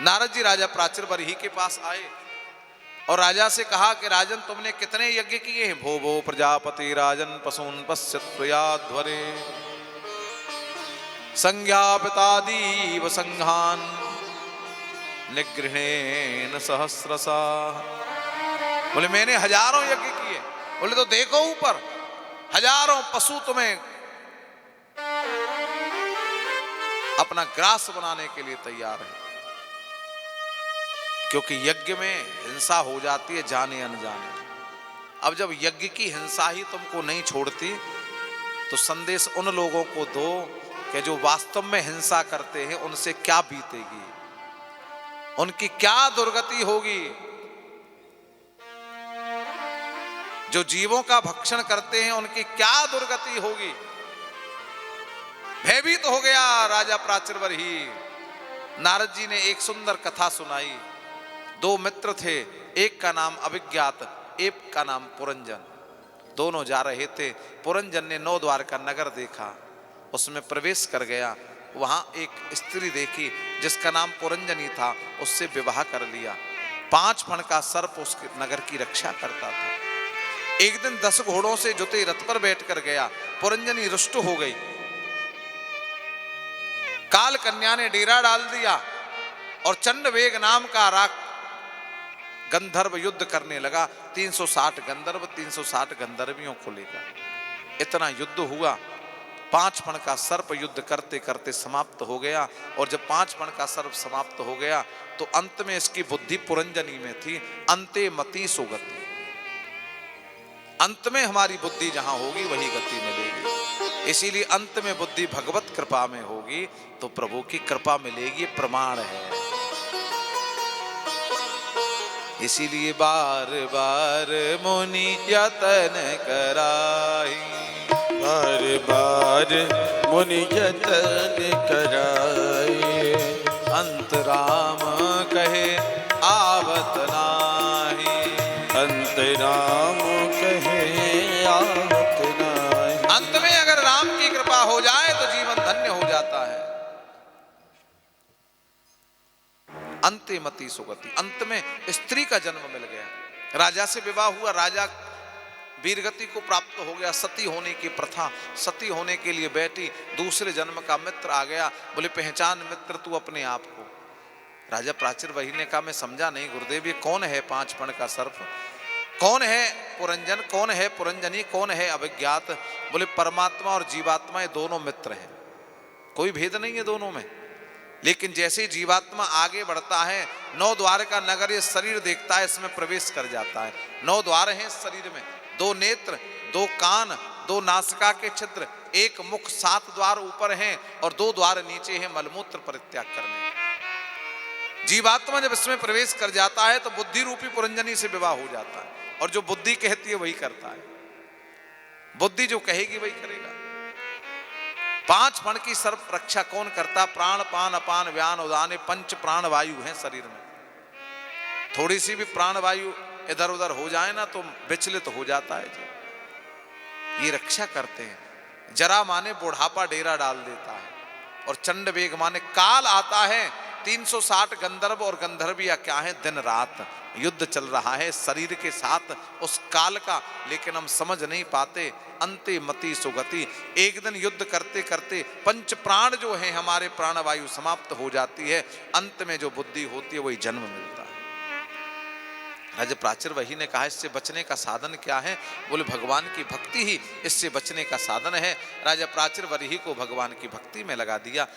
नारद जी राजा प्राचीर बरही के पास आए और राजा से कहा कि राजन तुमने कितने यज्ञ किए हैं। भो भो प्रजापति राजन पशून पश्यत्वयाध्वरे संज्ञापितादीव संघान निगृहेण सहस्रसा। बोले मैंने हजारों यज्ञ किए। बोले तो देखो ऊपर हजारों पशु तुम्हें अपना ग्रास बनाने के लिए तैयार है, क्योंकि यज्ञ में हिंसा हो जाती है जाने अनजाने। अब जब यज्ञ की हिंसा ही तुमको नहीं छोड़ती तो संदेश उन लोगों को दो कि जो वास्तव में हिंसा करते हैं उनसे क्या बीतेगी, उनकी क्या दुर्गति होगी। जो जीवों का भक्षण करते हैं उनकी क्या दुर्गति होगी। भयभीत हो गया राजा प्राचीर बरही। नारद जी ने एक सुंदर कथा सुनाई। दो मित्र थे, एक का नाम अभिज्ञात, एक का नाम पुरंजन। दोनों जा रहे थे। पुरंजन ने 9 द्वार का नगर देखा, उसमें प्रवेश कर गया। वहां एक स्त्री देखी जिसका नाम पुरंजनी था, उससे विवाह कर लिया। 5 फण का सर्प उसके नगर की रक्षा करता था। एक दिन 10 घोड़ों से जुते रथ पर बैठकर गया। पुरंजनी रुष्ट हो गई। काल कन्या ने डेरा डाल दिया और चंडवेग नाम का गंधर्व युद्ध करने लगा। 360 गंधर्व 360 गंधर्वियों को लेकर इतना युद्ध हुआ। 5 फण का सर्प युद्ध करते करते समाप्त हो गया। और जब 5 फण का सर्प समाप्त हो गया तो अंत में इसकी बुद्धि पुरंजनी में थी। अंते मति सुगति, अंत में हमारी बुद्धि जहां होगी वही गति मिलेगी। इसीलिए अंत में बुद्धि भगवत कृपा में होगी तो प्रभु की कृपा मिलेगी, प्रमाण है। इसीलिए बार बार मुनि यतन कराई, बार बार मुनि यतन कराई। अंतराम कहे आवत नाही, अंतराम कहे आवत नाही। अंत में अगर राम की कृपा हो जाए तो जीवन धन्य हो जाता है। अंते मति सुगति, अंत में स्त्री का जन्म मिल गया। राजा से विवाह हुआ, राजा वीरगति को प्राप्त हो गया। सती होने की प्रथा, सती होने के लिए बैठी। दूसरे जन्म का मित्र आ गया। बोले पहचान मित्र तू अपने आप को। राजा प्राचीर बरही ने कहा मैं समझा नहीं गुरुदेव, ये कौन है 5 फण का सर्प, कौन है पुरंजन, कौन है पुरंजनी, कौन है अभिज्ञात। बोले परमात्मा और जीवात्मा ये दोनों मित्र हैं, कोई भेद नहीं है दोनों में। लेकिन जैसे जीवात्मा आगे बढ़ता है 9 द्वार का नगर ये शरीर देखता है, इसमें प्रवेश कर जाता है। 9 द्वार हैं शरीर में, 2 नेत्र, 2 कान, 2 नासिका के छिद्र, 1 मुख, 7 द्वार ऊपर हैं और 2 द्वार नीचे हैं मलमूत्र परित्याग करने। जीवात्मा जब इसमें प्रवेश कर जाता है तो बुद्धि रूपी पुरंजनी से विवाह हो जाता है और जो बुद्धि कहती है वही करता है। बुद्धि जो कहेगी वही करेगा। 5 फण की सर्प रक्षा कौन करता? प्राण पान अपान व्यान उदान, 5 प्राण वायु हैं शरीर में। थोड़ी सी भी प्राण वायु इधर उधर हो जाए ना तो विचलित हो जाता है जी। ये रक्षा करते हैं। जरा माने बुढ़ापा डेरा डाल देता है और चंड वेग माने काल आता है। 360 गंधर्व और गंधर्विया क्या है, दिन रात युद्ध चल रहा है शरीर के साथ उस काल का, लेकिन हम समझ नहीं पाते। अंते मति सुगति, एक दिन युद्ध करते करते 5 प्राण जो है हमारे प्राणवायु समाप्त हो जाती है। अंत में जो बुद्धि होती है वही जन्म मिलता है। राजा प्राचीर बरही ने कहा इससे बचने का साधन क्या है? बोले भगवान की भक्ति ही इससे बचने का साधन है। राजा प्राचीर बरही को भगवान की भक्ति में लगा दिया।